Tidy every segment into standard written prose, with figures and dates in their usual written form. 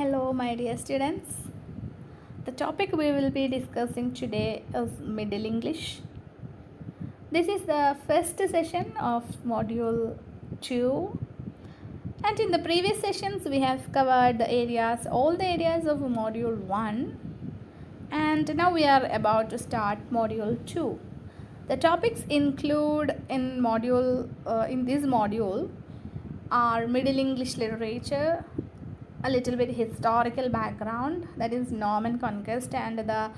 Hello, my dear students. The topic we will be discussing today is Middle English. This is the first session of Module 2. And in the previous sessions, we have covered all the areas of Module 1. And now we are about to start Module 2. The topics include in this module are Middle English literature, a little bit historical background, that is Norman conquest and the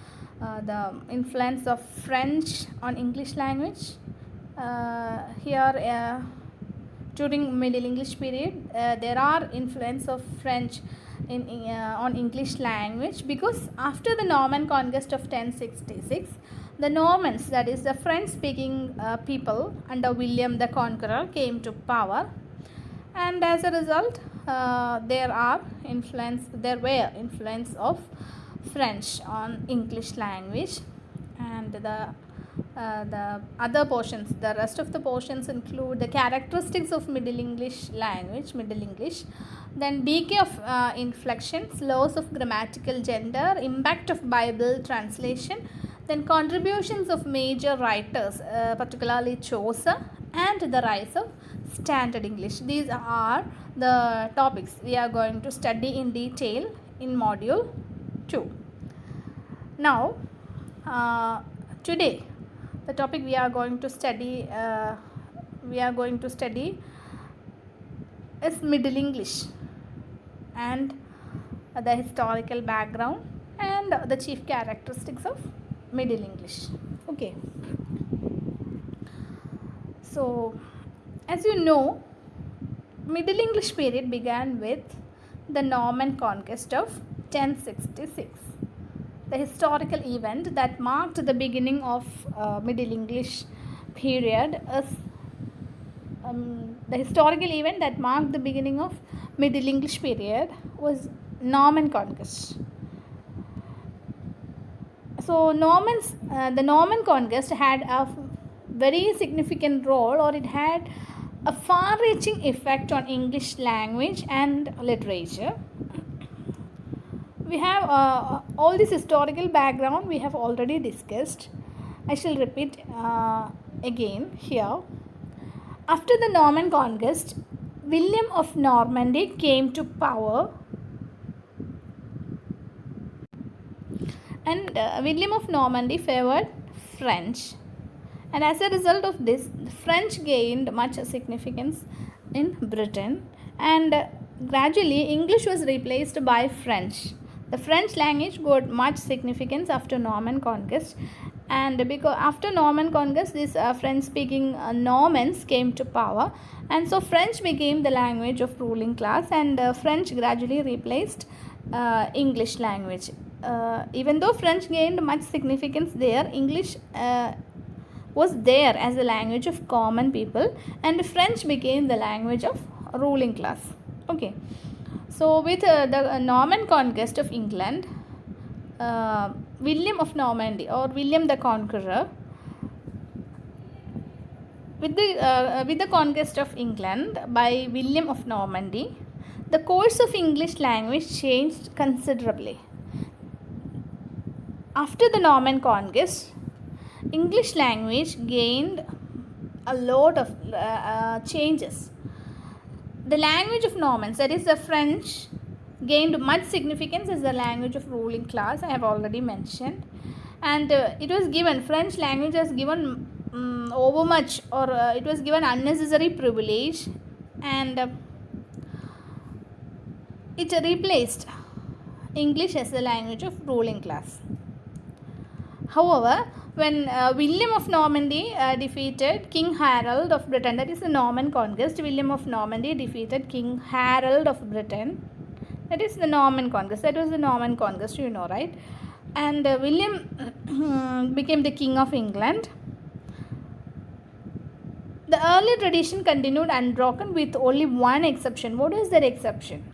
influence of French on English language. During Middle English period, there are influence of French on English language, because after the Norman conquest of 1066, the Normans, that is the French-speaking people under William the Conqueror, came to power, and as a result, there were influence of French on English language, and the other portions, the rest of the portions include the characteristics of Middle English language, Middle English, then decay of inflections, laws of grammatical gender, impact of Bible translation, then contributions of major writers, particularly Chaucer, and the rise of Standard English. These are the topics we are going to study in detail in Module 2. Now, today, the topic we are going to study is Middle English and the historical background and the chief characteristics of Middle English. Okay. So, as you know, Middle English period began with the Norman conquest of 1066. The historical event that marked the beginning of Middle English period is the historical event that marked the beginning of Middle English period was Norman conquest. So the Norman conquest had a very significant role, or it had a far-reaching effect on English language and literature. We have all this historical background we have already discussed. I shall repeat again here. After the Norman conquest, William of Normandy came to power, and William of Normandy favored French. And as a result of this, the French gained much significance in Britain, and gradually English was replaced by French. The French language got much significance after Norman conquest, and because after Norman conquest, these French-speaking Normans came to power, and so French became the language of ruling class, and French gradually replaced English language. Even though French gained much significance there, English was there as a language of common people, and French became the language of ruling class. Okay, so with the Norman conquest of England, William of Normandy, or William the Conqueror, with the conquest of England by William of Normandy, the course of English language changed considerably. After the Norman conquest, English language gained a lot of changes. The language of Normans, that is the French, gained much significance as the language of ruling class, I have already mentioned. And it was given, French language was given overmuch, or it was given unnecessary privilege, and it replaced English as the language of ruling class. However, when William of Normandy defeated King Harold of Britain, that is the Norman conquest, William of Normandy defeated King Harold of Britain, that is the Norman conquest, that was the Norman conquest, you know, right? And William became the King of England. The early tradition continued unbroken with only one exception. What is that exception?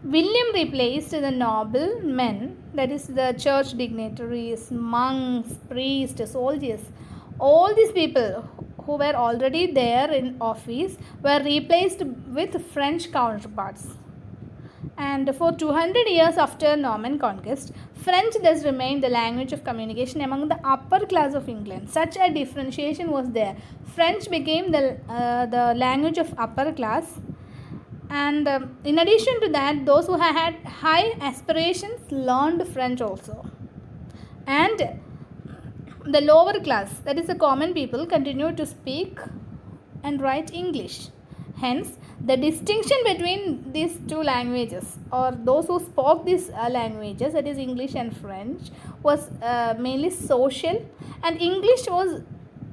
William replaced the noblemen, that is the church dignitaries, monks, priests, soldiers. All these people who were already there in office were replaced with French counterparts. And for 200 years after Norman conquest, French thus remained the language of communication among the upper class of England. Such a differentiation was there. French became the language of upper class, and in addition to that, those who had high aspirations learned French also. And the lower class, that is the common people, continued to speak and write English. Hence, the distinction between these two languages, or those who spoke these languages, that is English and French, was mainly social, and English was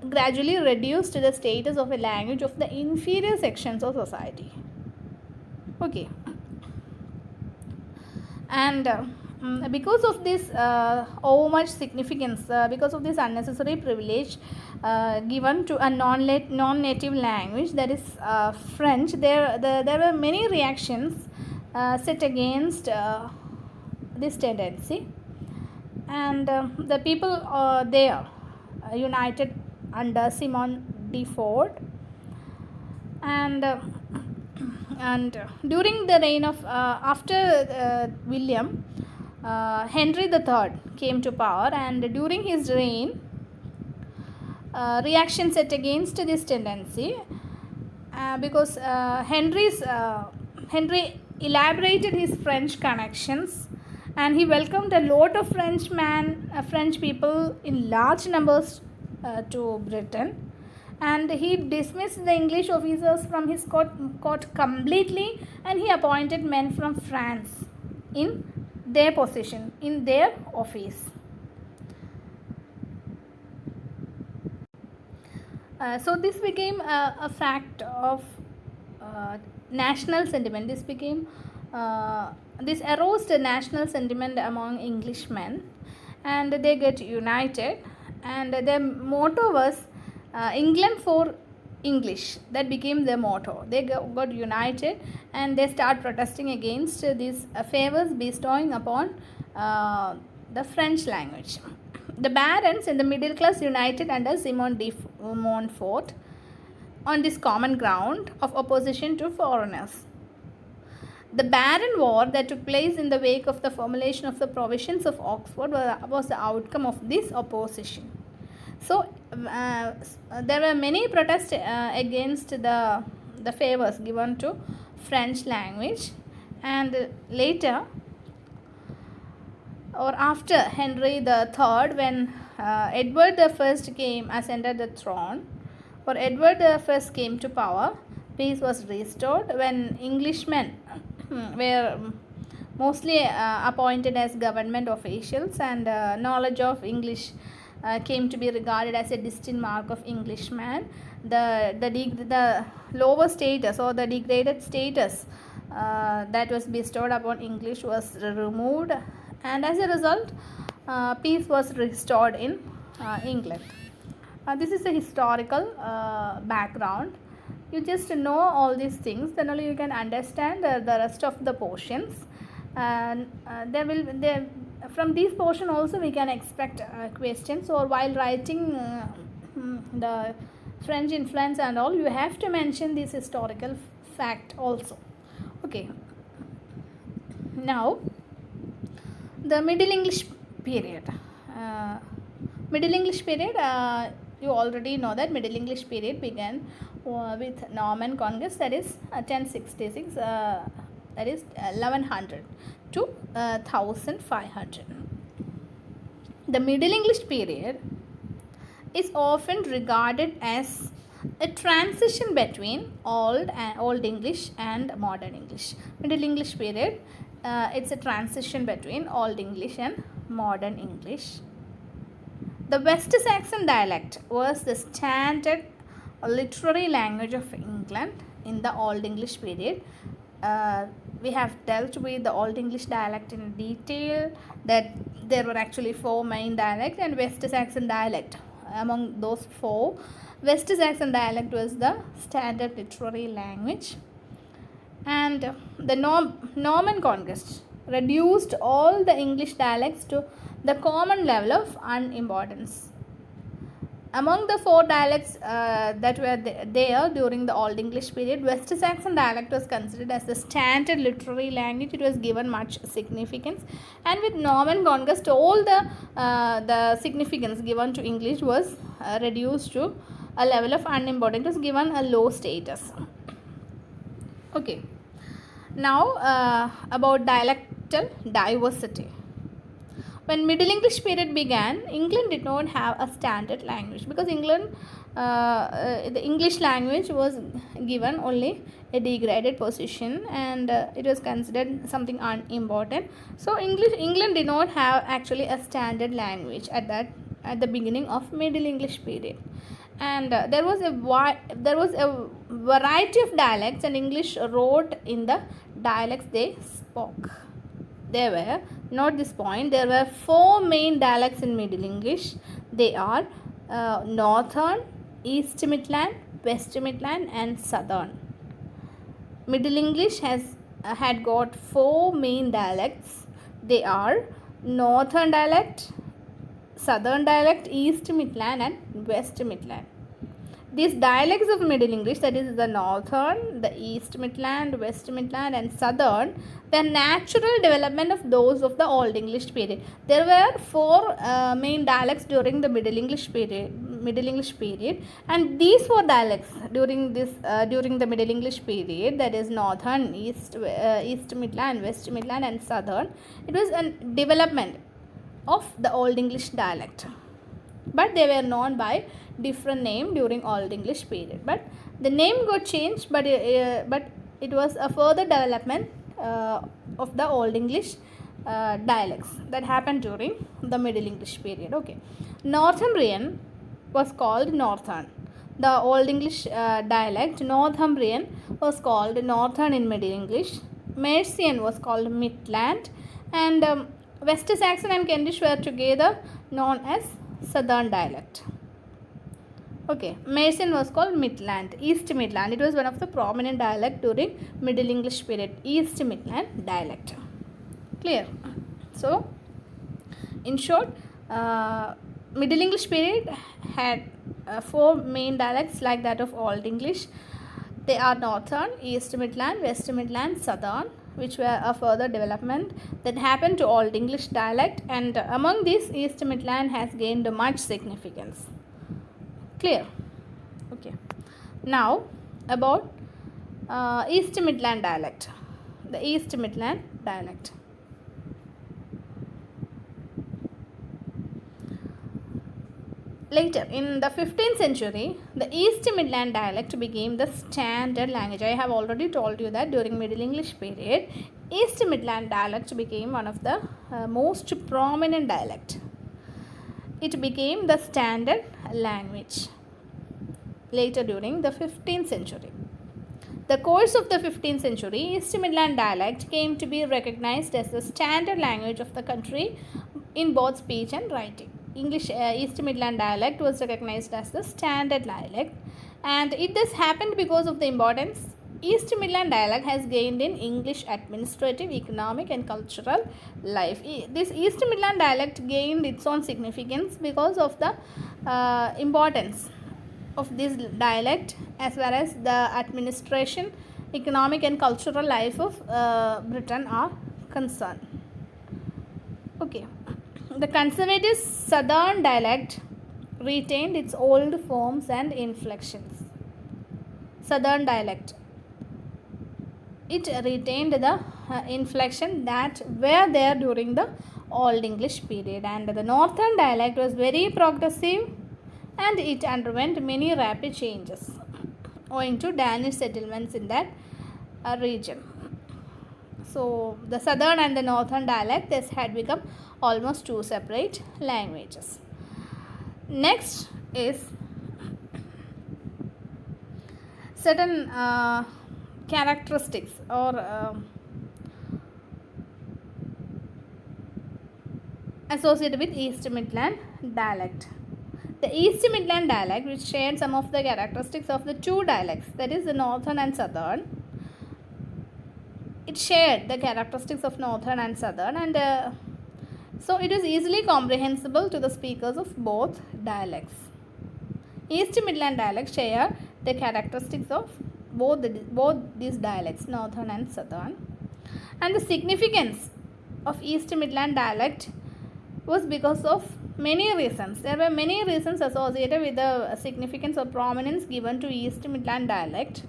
gradually reduced to the status of a language of the inferior sections of society. Okay. And because of this much significance, because of this unnecessary privilege given to a non-native language, that is French, there were many reactions set against this tendency, and the people there united under Simon de Ford, and during the reign of after William, Henry III came to power, and during his reign, reaction set against this tendency, because Henry elaborated his French connections, and he welcomed a lot of French people in large numbers to Britain, and he dismissed the English officers from his court completely, and he appointed men from France in their position, in their office. So this became a fact of national sentiment. This aroused a national sentiment among Englishmen, and they get united, and their motto was England for English. That became their motto. They got united, and they start protesting against these favors bestowing upon the French language. The barons and the middle class united under Simon de Montfort on this common ground of opposition to foreigners. The Baron War that took place in the wake of the formulation of the provisions of Oxford was the outcome of this opposition. So, there were many protests against the favors given to French language, and later, or after Henry III, when Edward I ascended the throne, or Edward I came to power, peace was restored when Englishmen were mostly appointed as government officials, and knowledge of English came to be regarded as a distinct mark of Englishman. The lower status or the degraded status that was bestowed upon English was removed, and as a result, peace was restored in England. This is a historical background. You just know all these things, then only you can understand the rest of the portions. And from these portion also we can expect questions, or while writing the French influence and all, you have to mention this historical fact also. Okay. Now, the Middle English period. You already know that Middle English period began with Norman conquest, that is 1066, that is 1100 to 1500. The Middle English period is often regarded as a transition between Old English and Modern English. Middle English period, it's a transition between Old English and Modern English. The West Saxon dialect was the standard literary language of England in the Old English period. We have dealt with the Old English dialect in detail, that there were actually 4 main dialects, and West Saxon dialect. Among those 4, West Saxon dialect was the standard literary language, and the Norman conquest reduced all the English dialects to the common level of unimportance. Among the four dialects that were there during the Old English period, West Saxon dialect was considered as the standard literary language. It was given much significance, and with Norman conquest, all the significance given to English was reduced to a level of unimportant. It was given a low status. Okay. Now about dialectal diversity. When Middle English period began, England did not have a standard language because the English language was given only a degraded position, and it was considered something unimportant. So England did not have actually a standard language at the beginning of Middle English period, and there was a variety of dialects, and English wrote in the dialects they spoke. There were, note this point, there were four main dialects in Middle English. They are Northern, East Midland, West Midland and Southern. Middle English had got four main dialects. They are Northern dialect, Southern dialect, East Midland and West Midland. These dialects of Middle English, that is the Northern, the East Midland, West Midland and Southern, were natural development of those of the Old English period. There were four main dialects during the Middle English period, and these four dialects during the Middle English period, that is Northern, East Midland, West Midland and Southern, it was a development of the Old English dialect, but they were known by different name during Old English period. But the name got changed, but it was a further development of the Old English dialects that happened during the Middle English period. Okay, Northumbrian was called Northern. The Old English dialect Northumbrian was called Northern in Middle English. Mercian was called Midland, and West Saxon and Kentish were together known as Southern dialect. Okay, Mercian was called Midland, East Midland. It was one of the prominent dialect during Middle English period, East Midland dialect. Clear? So, in short, Middle English period had four main dialects like that of Old English. They are Northern, East Midland, West Midland, Southern, which were a further development that happened to Old English dialect, and among these, East Midland has gained much significance. Clear? Okay. Now about East Midland dialect. The East Midland dialect. Later, in the 15th century, the East Midland dialect became the standard language. I have already told you that during Middle English period, East Midland dialect became one of the most prominent dialect. It became the standard language later during the 15th century. The course of the 15th century, East Midland dialect came to be recognized as the standard language of the country in both speech and writing. East Midland dialect was recognized as the standard dialect, and it thus happened because of the importance East Midland dialect has gained in English administrative, economic and cultural life. This East Midland dialect gained its own significance because of the importance of this dialect as well as the administration, economic and cultural life of Britain are concerned. Okay. The conservative Southern dialect retained its old forms and inflections. Southern dialect, it retained the inflection that were there during the Old English period, and the Northern dialect was very progressive and it underwent many rapid changes owing to Danish settlements in that region. So the Southern and the Northern dialect had become almost two separate languages. Next is certain characteristics or associated with East Midland dialect. The East Midland dialect, which shared some of the characteristics of the two dialects, that is the Northern and Southern, it shared the characteristics of Northern and Southern, and so it is easily comprehensible to the speakers of both dialects. East Midland dialects share the characteristics of both these dialects, northern and southern. And the significance of East Midland dialect was because of many reasons. There were many reasons associated with the significance or prominence given to East Midland dialect.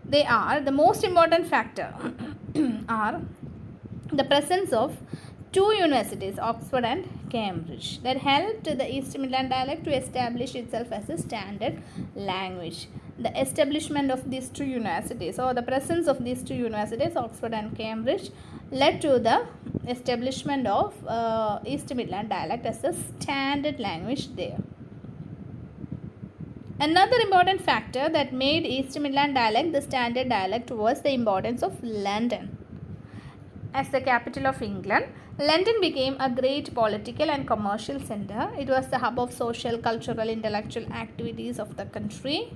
They are the most important factor are the presence of two universities, Oxford and Cambridge, that helped the East Midland dialect to establish itself as a standard language. The establishment of these two universities, or the presence of these two universities, Oxford and Cambridge, led to the establishment of East Midland dialect as a standard language there. Another important factor that made East Midland dialect the standard dialect was the importance of London. As the capital of England, London became a great political and commercial centre. It was the hub of social, cultural, intellectual activities of the country.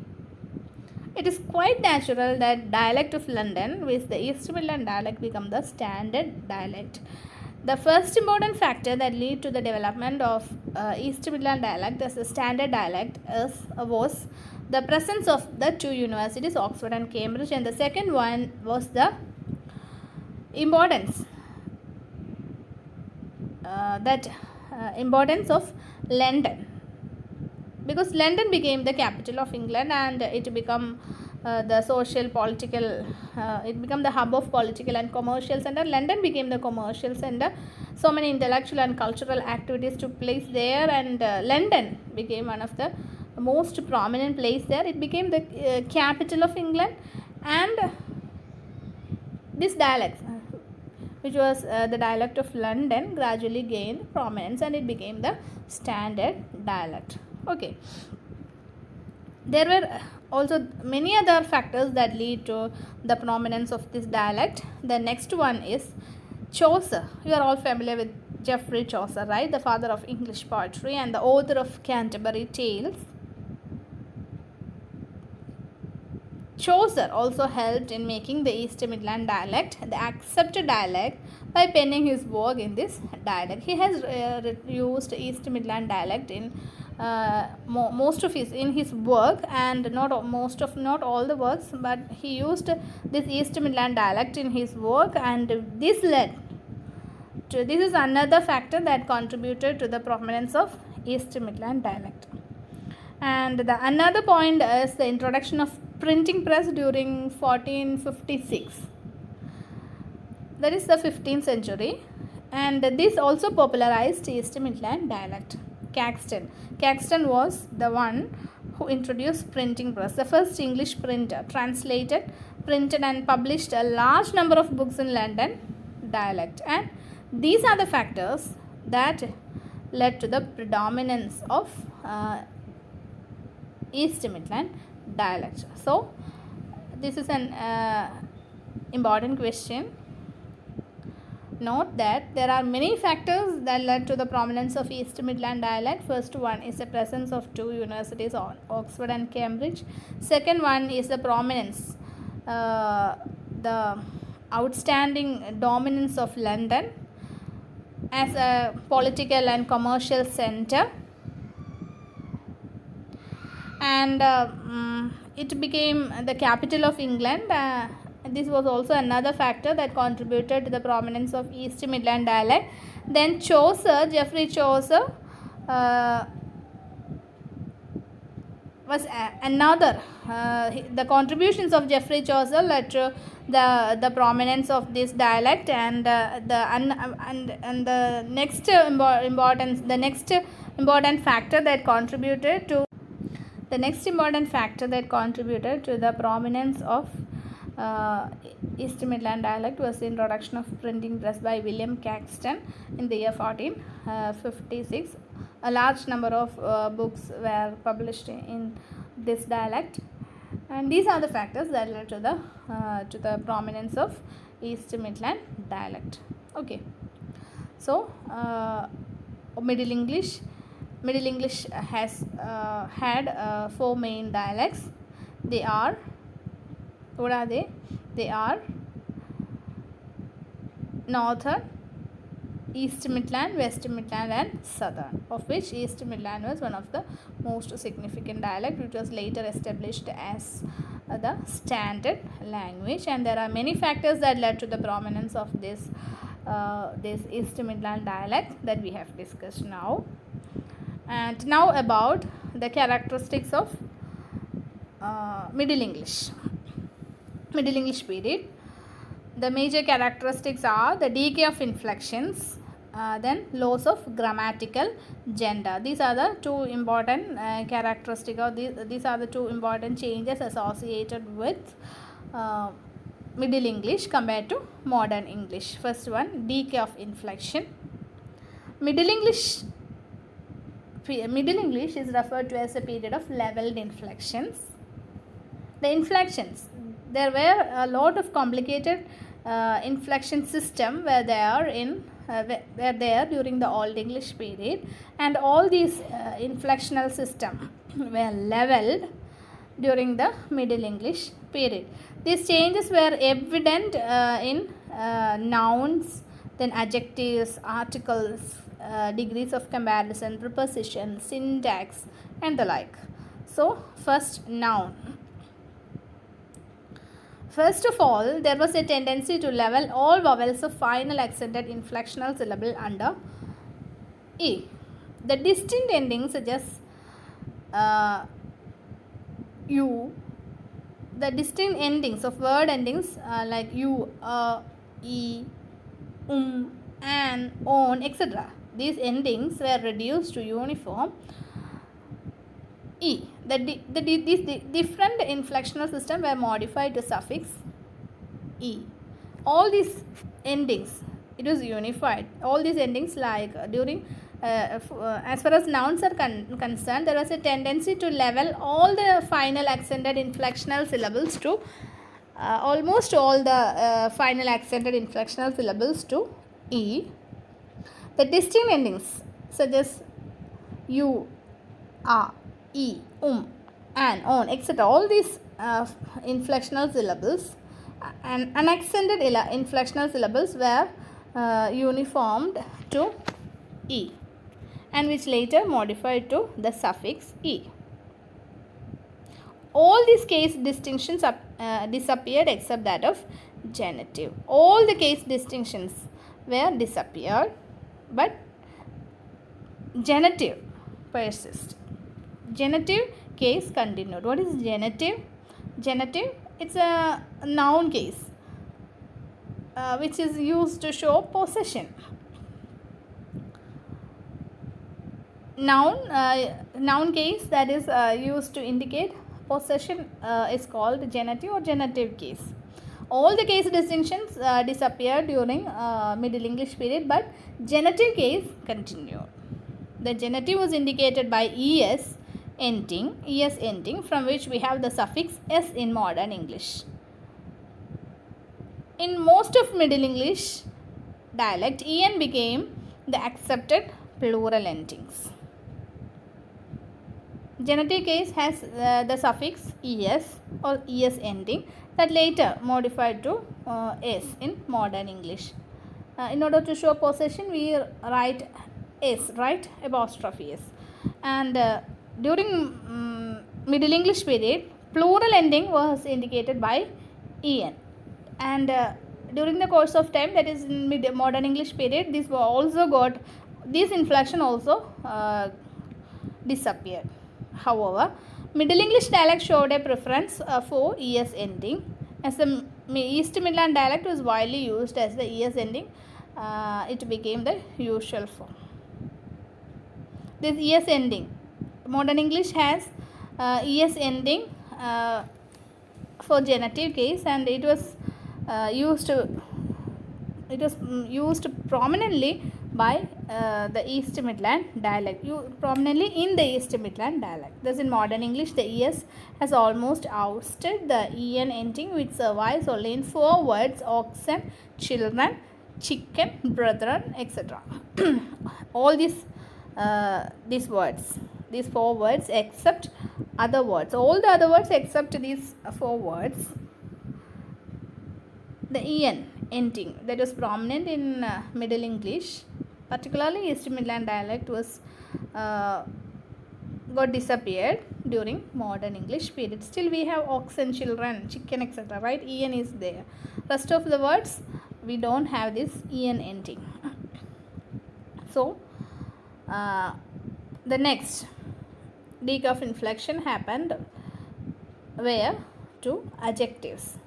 It is quite natural that dialect of London with the East Midland dialect become the standard dialect. The first important factor that led to the development of East Midland dialect as a standard dialect was the presence of the two universities, Oxford and Cambridge, and the second one was the importance importance of London, because London became the capital of England and it became the social, political, it became the hub of political and commercial center. London became the commercial center. So many intellectual and cultural activities took place there, and London became one of the most prominent place there. It became the capital of England, and this dialect, which was the dialect of London, gradually gained prominence and it became the standard dialect. Okay. There were also many other factors that lead to the prominence of this dialect. The next one is Chaucer. You are all familiar with Geoffrey Chaucer, right? The father of English poetry and the author of Canterbury Tales. Chaucer also helped in making the East Midland dialect the accepted dialect by penning his work in this dialect. He has used East Midland dialect in most of his work, and not all the works, but he used this East Midland dialect in his work, and this led to, this is another factor that contributed to the prominence of East Midland dialect. And the another point is the introduction of printing press during 1456, that is the 15th century, and this also popularized East Midland dialect. Caxton was the one who introduced printing press, the first English printer, translated, printed and published a large number of books in London dialect, and these are the factors that led to the predominance of East Midland dialect. So this is an important question. Note that there are many factors that led to the prominence of East Midland dialect. First one is the presence of two universities, Oxford and Cambridge. Second one is the prominence, the outstanding dominance of London as a political and commercial center, and it became the capital of England. This was also another factor that contributed to the prominence of East Midland dialect. Then Geoffrey Chaucer was another. The contributions of Geoffrey Chaucer led to the prominence of this dialect, and the next important factor that contributed to the prominence of East Midland dialect was the introduction of printing press by William Caxton in the year 1456. A large number of books were published in this dialect, and these are the factors that led to the prominence of East Midland dialect. Okay, so Middle English has had four main dialects. They are, what are they? They are Northern, East Midland, West Midland and Southern, of which East Midland was one of the most significant dialect, which was later established as the standard language. And there are many factors that led to the prominence of this East Midland dialect that we have discussed now. And now about the characteristics of Middle English period. The major characteristics are the decay of inflections, then loss of grammatical gender. These are the two important characteristics, or these are the two important changes associated with Middle English compared to modern English. First one, decay of inflection. Middle English is referred to as a period of leveled inflections. The inflections, there were a lot of complicated inflection system were there during the Old English period, and all these inflectional system were leveled during the Middle English period. These changes were evident in nouns, then adjectives, articles, degrees of comparison, preposition, syntax and the like. So first, noun. First of all, there was a tendency to level all vowels of final accented inflectional syllable under E. The distinct endings such as U, the distinct endings of word endings like U, E, an, on, etc. These endings were reduced to uniform E. These different inflectional systems were modified to suffix E. All these endings, it was unified. All these endings, like during as far as nouns are concerned, there was a tendency to level all the final accented inflectional syllables to almost all the final accented inflectional syllables to E. The distinct endings such as U, A, E, an, on, etc. All these inflectional syllables and unaccented inflectional syllables were uniformed to E, and which later modified to the suffix E. All these case distinctions disappeared except that of genitive. All the case distinctions were disappeared, but genitive persist. Genitive case continued. What is genitive? Genitive, it's a noun case which is used to show possession. Noun case that is used to indicate possession is called genitive or genitive case. All the case distinctions disappeared during Middle English period, but genitive case continued. The genitive was indicated by es ending, from which we have the suffix s in modern English. In most of Middle English dialect, en became the accepted plural endings. Genitive case has the suffix es or es ending, that later modified to s in modern English. In order to show possession, we write s, right, apostrophe s. And during Middle English period, plural ending was indicated by en. And during the course of time, that is in modern English period, these inflection also disappeared. However, Middle English dialect showed a preference for es ending, as the East Midland dialect was widely used as the es ending. It became the usual form. This es ending, modern English has es ending for genitive case, and it was used prominently by the East Midland dialect, prominently in the East Midland dialect. Thus, in modern English, the es has almost ousted the en ending, which survives only in 4 words: oxen, children, chicken, brethren, etc. All these words, these 4 words, except other words, all the other words except these 4 words, the en ending that was prominent in Middle English, particularly East Midland dialect, was got disappeared during modern English period. Still we have oxen, children, chicken, etc. Right? En is there. Rest of the words we don't have this en ending. So the next degree of inflection happened where to adjectives.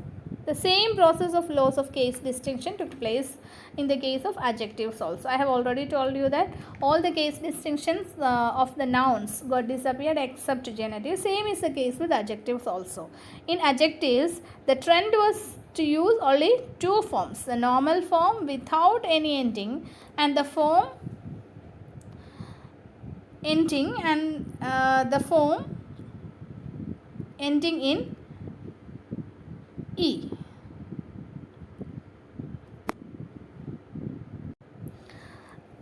The same process of loss of case distinction took place in the case of adjectives also. I have already told you that all the case distinctions of the nouns got disappeared except genitive. Same is the case with adjectives also. In adjectives, the trend was to use only two forms, the normal form without any ending and the form ending and the form ending in E.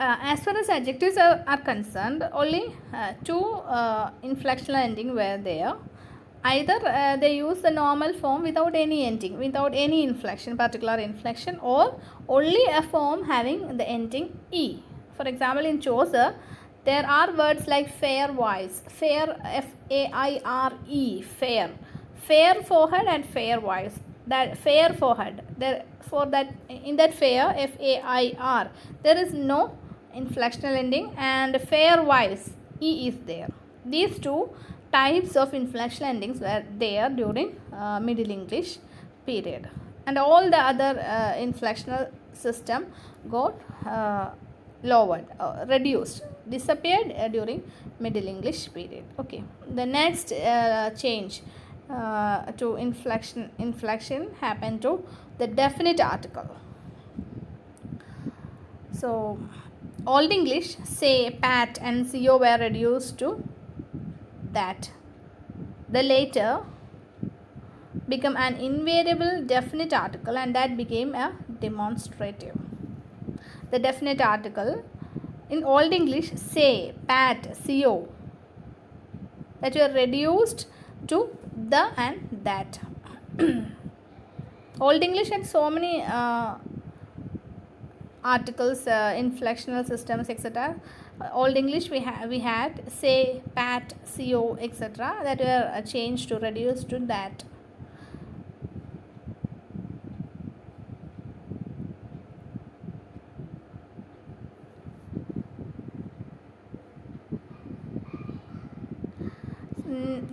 As far as adjectives are concerned, only two inflectional ending were there. Either they use the normal form without any ending, without any inflection, particular inflection, or only a form having the ending E. For example, in Chaucer, there are words like fair voice, fair, F-A-I-R-E, fair, fair forehead and fair voice. That fair forehead, there for that in that fair, F-A-I-R, there is no inflectional ending, and fair voice, E is there. These two types of inflectional endings were there during Middle English period, and all the other inflectional system got lowered, reduced, disappeared during Middle English period. Okay, the next change to inflection happened to the definite article. So Old English, say, pat and co were reduced to that. The later became an invariable definite article, and that became a demonstrative. The definite article in Old English, say, pat, co, that were reduced to the and that. Old English had so many articles, inflectional systems, etc. Old English we had say, pat, co, etc. that were changed to reduce to that.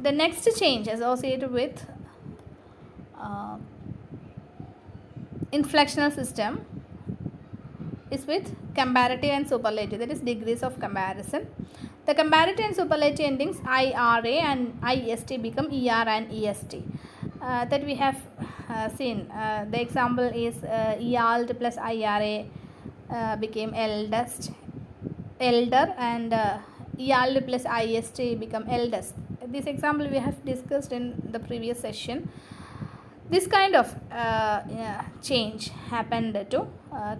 The next change associated with inflectional system is with comparative and superlative, that is degrees of comparison. The comparative and superlative endings IRA and IST become ER and EST. That we have seen. The example is EALD plus IRA became eldest, elder, and EALD plus IST become eldest. This example we have discussed in the previous session. This kind of change happened to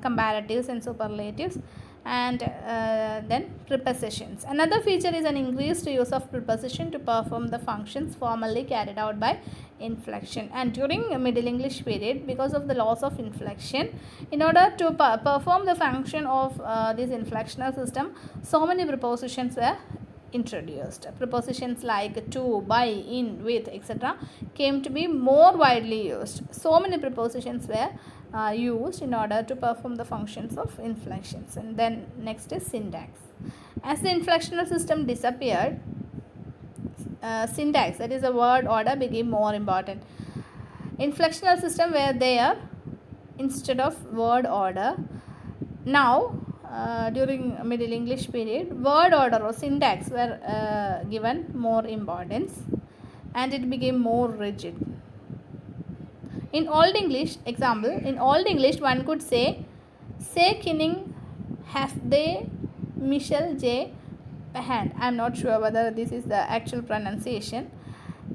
comparatives and superlatives, and then prepositions. Another feature is an increased use of preposition to perform the functions formerly carried out by inflection. And during Middle English period, because of the loss of inflection, in order to perform the function of this inflectional system, so many prepositions were introduced. Prepositions like to, by, in, with, etc. came to be more widely used. So many prepositions were used in order to perform the functions of inflections. And then next is syntax. As the inflectional system disappeared, syntax, that is a word order, became more important. Inflectional system were there instead of word order. Now during Middle English period, word order or syntax were given more importance, and it became more rigid. In Old English, example, in Old English one could say kinning have they Michel J. Hand. I am not sure whether this is the actual pronunciation.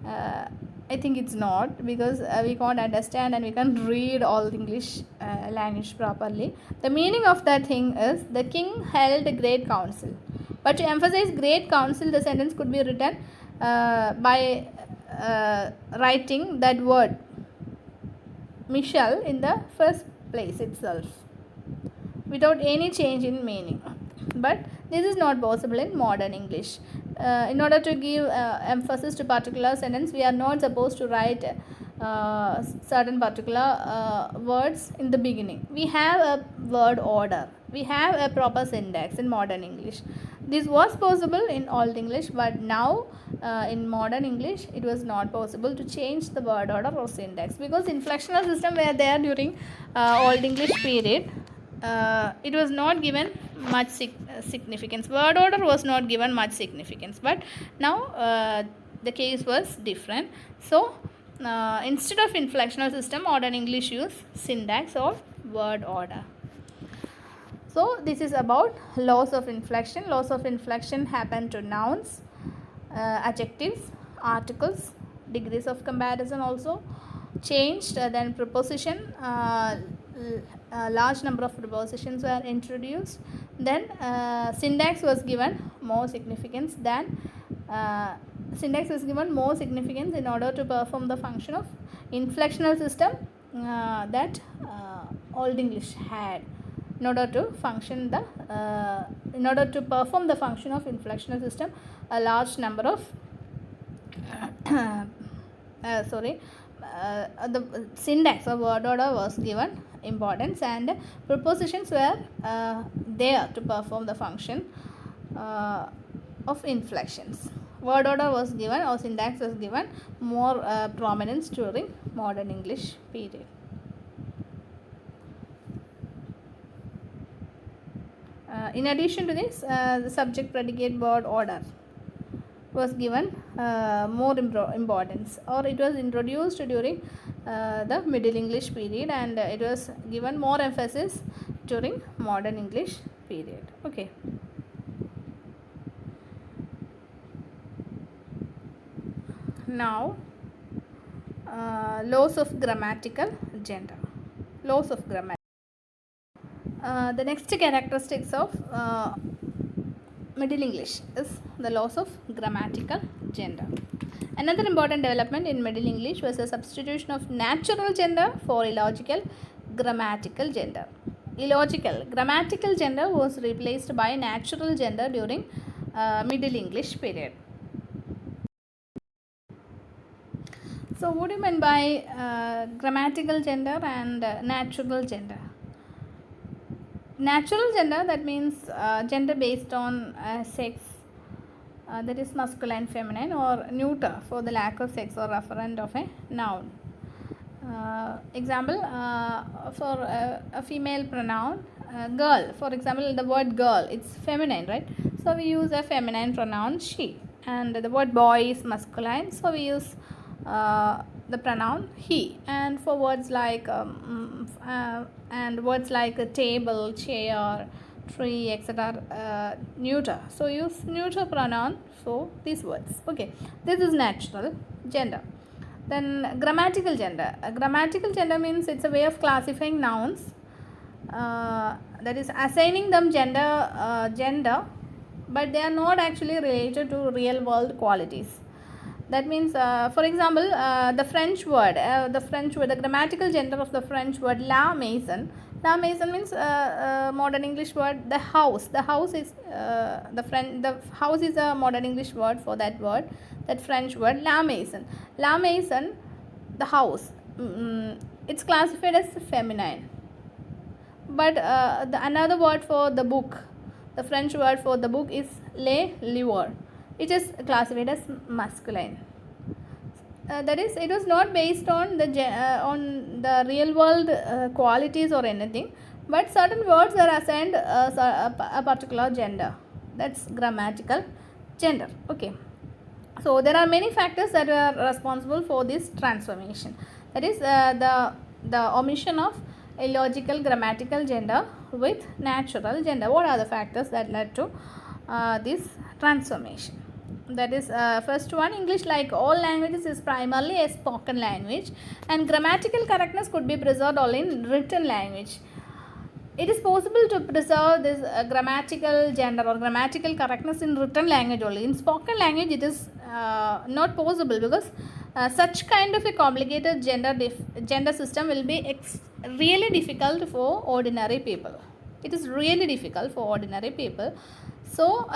I think it's not, because we can't understand and we can't read all the English language properly. The meaning of that thing is the king held a great council. But to emphasize great council, the sentence could be written by writing that word Michel in the first place itself without any change in meaning. But this is not possible in modern English. In order to give emphasis to particular sentence, we are not supposed to write certain particular words in the beginning. We have a word order. We have a proper syntax in modern English. This was possible in Old English, but now in modern English it was not possible to change the word order or syntax, because inflectional system were there during Old English period. It was not given much significance. Word order was not given much significance, but now the case was different. So instead of inflectional system, modern English use syntax or word order. So this is about laws of inflection. Laws of inflection happen to nouns, adjectives, articles, degrees of comparison also changed. Then preposition, large number of prepositions were introduced. Then syntax was given more significance than in order to perform the function of inflectional system that Old English had. In order to perform the function of inflectional system, a large number of the syntax or word order was given importance, and prepositions were there to perform the function of inflections. Word order was given or syntax was given more prominence during modern English period. In addition to this, the subject predicate word order was given more importance, or it was introduced during the Middle English period, and it was given more emphasis during modern English period. Okay. Now laws of grammatical gender. Laws of grammar. The next characteristics of Middle English is the laws of grammatical gender. Another important development in Middle English was the substitution of natural gender for illogical grammatical gender. Illogical grammatical gender was replaced by natural gender during Middle English period. So what do you mean by grammatical gender and natural gender? Natural gender, that means gender based on sex, that is masculine, feminine, or neuter for the lack of sex or referent of a noun. Example, for a female pronoun, girl, for example, the word girl, it's feminine, right? So we use a feminine pronoun she. And the word boy is masculine, so we use the pronoun he. And for words like a table, chair, tree, etc., neuter, so use neuter pronoun for these words. Okay, this is natural gender. Then grammatical gender. Grammatical gender means it's a way of classifying nouns, that is assigning them gender, but they are not actually related to real world qualities. That means, for example, the French word, the grammatical gender of the French word la maison. La maison means modern English word the house. The house is the house is a modern English word for that word, that French word la maison. La maison, the house. It's classified as feminine. But another word for the book, the French word for the book is le livre. It is classified as masculine. That is, it was not based on the real world qualities or anything, but certain words are assigned a particular gender. That's grammatical gender. Okay. So there are many factors that are responsible for this transformation. That is the omission of illogical grammatical gender with natural gender. What are the factors that led to this transformation? That is, first one, English, like all languages, is primarily a spoken language, and grammatical correctness could be preserved only in written language. It is possible to preserve this grammatical gender or grammatical correctness in written language only. In spoken language, it is not possible, because Such kind of a complicated gender system will be really difficult for ordinary people. It is really difficult for ordinary people. So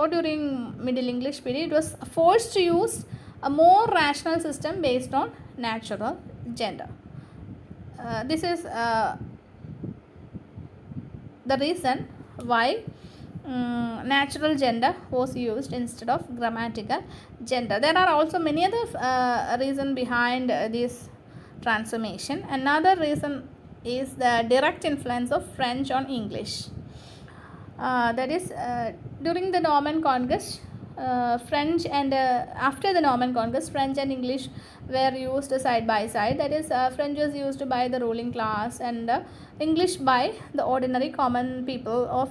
during Middle English period, it was forced to use a more rational system based on natural gender. This is the reason why natural gender was used instead of grammatical gender. There are also many other reasons behind this transformation. Another reason is the direct influence of French on English. That is, during the Norman conquest, French and after the Norman conquest, French and English were used side by side. That is, French was used by the ruling class and English by the ordinary common people of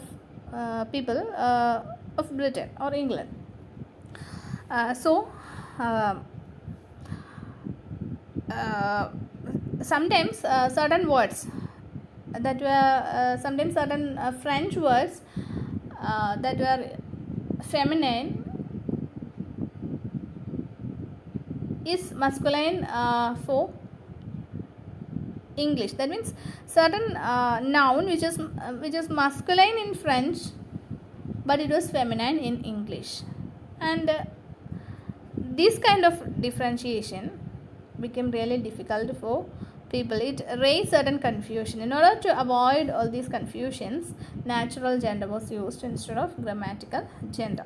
Britain or England. Sometimes certain words that were sometimes certain French words that were feminine is masculine for English. That means certain noun which is masculine in French, but it was feminine in English, and this kind of differentiation became really difficult for people. It raised certain confusion. In order to avoid all these confusions, natural gender was used instead of grammatical gender.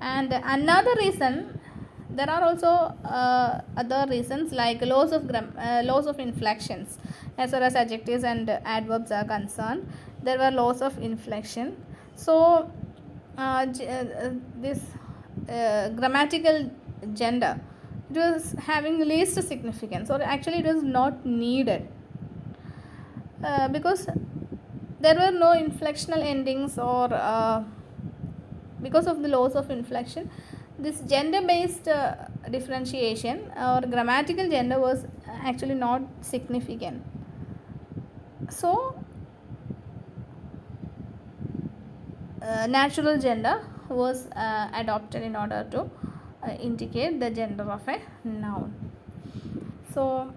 And another reason, there are also other reasons like laws of inflections. As far as adjectives and adverbs are concerned, there were laws of inflection. So this grammatical gender, it was having least significance, or actually it was not needed, because there were no inflectional endings, or because of the laws of inflection, this gender based differentiation or grammatical gender was actually not significant. So natural gender was adopted in order to indicate the gender of a noun. So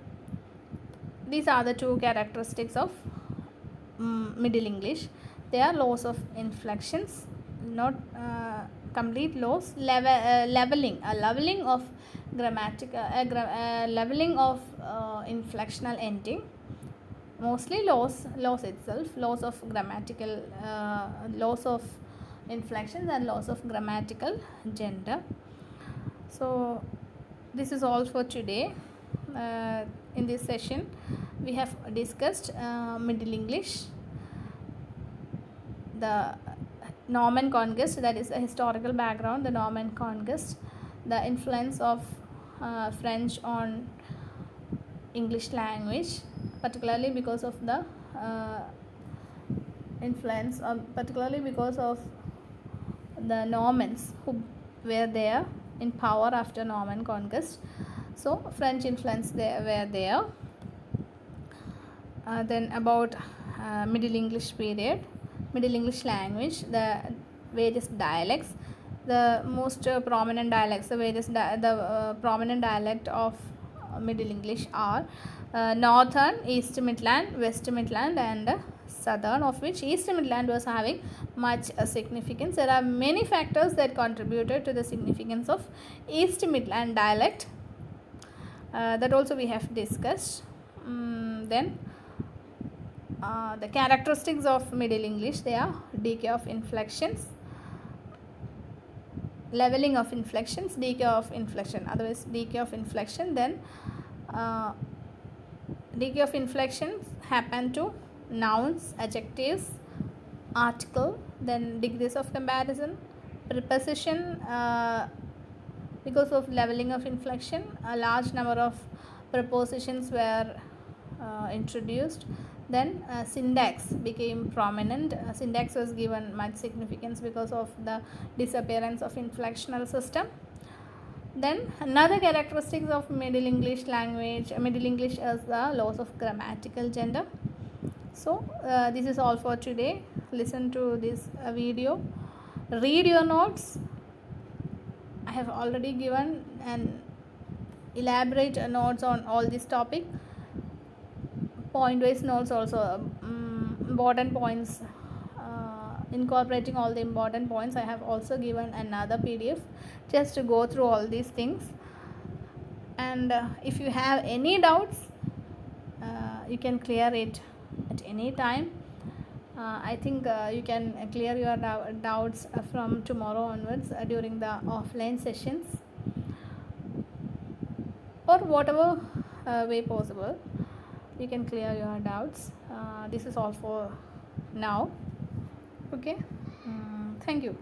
these are the two characteristics of Middle English. They are laws of inflections, not complete laws. Leveling of grammatical leveling of inflectional ending. Mostly laws itself, laws of grammatical laws of inflections and laws of grammatical gender. So this is all for today. In this session we have discussed Middle English, the Norman conquest, that is a historical background, the Norman conquest, the influence of French on English language, particularly because of the influence, particularly because of the Normans who were there in power after Norman conquest. So French influence were there. Then about Middle English period, Middle English language, the various dialects, the most prominent dialects, the prominent dialect of Middle English are Northern, East Midland, West Midland and Southern, of which East Midland was having much significance. There are many factors that contributed to the significance of East Midland dialect, that also we have discussed. Then the characteristics of Middle English, they are decay of inflections, leveling of inflections, decay of inflection, otherwise decay of inflection. Then decay of inflections happen to nouns, adjectives, article. Then degrees of comparison, preposition, because of leveling of inflection, a large number of prepositions were introduced. Then syntax became prominent. Syntax was given much significance because of the disappearance of inflectional system. Then another characteristics of Middle English language, Middle English, is the laws of grammatical gender. So this is all for today. Listen to this video, read your notes. I have already given an elaborate notes on all this topic, point wise notes also, important points, incorporating all the important points. I have also given another PDF just to go through all these things. And if you have any doubts, you can clear it at any time. I think you can clear your doubts from tomorrow onwards during the offline sessions, or whatever way possible. You can clear your doubts. This is all for now. Okay. Thank you.